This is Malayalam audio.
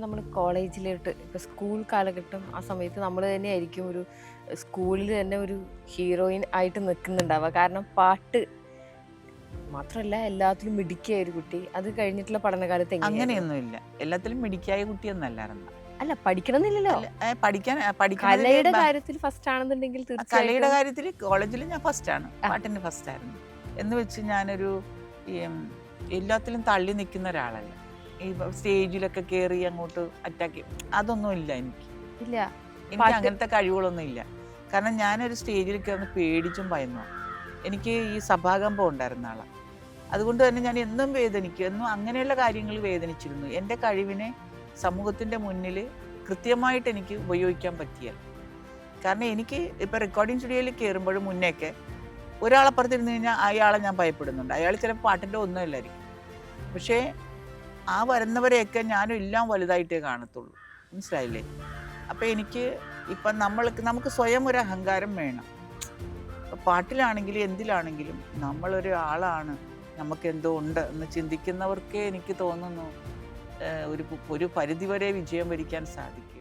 ഇപ്പം നമ്മൾ കോളേജിലോട്ട് ഇപ്പം സ്കൂൾ കാലഘട്ടം ആ സമയത്ത് നമ്മൾ തന്നെയായിരിക്കും ഒരു സ്കൂളിൽ തന്നെ ഒരു ഹീറോയിൻ ആയിട്ട് നിൽക്കുന്നുണ്ടാവുക. കാരണം പാട്ട് മാത്രമല്ല എല്ലാത്തിലും മിടുക്കിയ ഒരു കുട്ടി. അത് കഴിഞ്ഞിട്ടുള്ള പഠനകാലത്ത് എങ്ങനെയായിരുന്നു? അങ്ങനെയൊന്നുമില്ല. എല്ലാത്തിലും മിടുക്കിയായ കുട്ടിയൊന്നല്ലായിരുന്നു. അല്ല പഠിക്കണമെന്നില്ലല്ലോ. അല്ല, പഠിക്കുന്നതില് കലയുടെ കാര്യത്തിൽ ഫസ്റ്റ് ആണെന്നുണ്ടെങ്കിൽ കലയുടെ തീർച്ചയായിട്ടും കാര്യത്തിൽ കോളേജിൽ ഞാൻ ഫസ്റ്റാണ്. പാട്ടിന് ഫസ്റ്റായിരുന്നു. എന്ന് വെച്ച് ഞാനൊരു ഈ, എല്ലാത്തിലും തള്ളി നിൽക്കുന്ന ഒരാളല്ല. ഈ സ്റ്റേജിലൊക്കെ കയറി അങ്ങോട്ട് അറ്റാക്ക് അതൊന്നും ഇല്ല എനിക്ക്. ഇല്ല. എനിക്ക് അങ്ങനത്തെ കഴിവുകളൊന്നും ഇല്ല. കാരണം ഞാനൊരു സ്റ്റേജിൽ കയറുന്ന പേടിച്ചും ഭയന്നു. എനിക്ക് ഈ സഭാകമ്പം ഉണ്ടായിരുന്ന ആളാണ്. അതുകൊണ്ട് തന്നെ ഞാൻ എന്നും വേദനിക്കും. എന്നും അങ്ങനെയുള്ള കാര്യങ്ങൾ വേദനിച്ചിരുന്നു. എൻ്റെ കഴിവിനെ സമൂഹത്തിൻ്റെ മുന്നിൽ കൃത്യമായിട്ട് എനിക്ക് ഉപയോഗിക്കാൻ പറ്റിയാൽ. കാരണം എനിക്ക് ഇപ്പോൾ റെക്കോർഡിങ് സ്റ്റുഡിയോയിൽ കയറുമ്പോഴും മുന്നേക്കെ ഒരാളപ്പുറത്തിരുന്ന് കഴിഞ്ഞാൽ അയാളെ ഞാൻ ഭയപ്പെടുന്നുണ്ട്. അയാൾ ചിലപ്പോൾ പാട്ടിൻ്റെ ഒന്നുമില്ലായിരിക്കും. പക്ഷേ ആ വരുന്നവരെയൊക്കെ ഞാനും എല്ലാം വലുതായിട്ടേ കാണത്തുള്ളൂ. മനസ്സിലായില്ലേ? അപ്പോൾ എനിക്ക് ഇപ്പം നമുക്ക് സ്വയം ഒരു അഹങ്കാരം വേണം. പാട്ടിലാണെങ്കിലും എന്തിലാണെങ്കിലും നമ്മളൊരു ആളാണ്, നമുക്ക് എന്തോ ഉണ്ട് എന്ന് ചിന്തിക്കുന്നവർക്കേ എനിക്ക് തോന്നുന്നു ഒരു പരിധിവരെ വിജയം വരിക്കാൻ സാധിക്കും.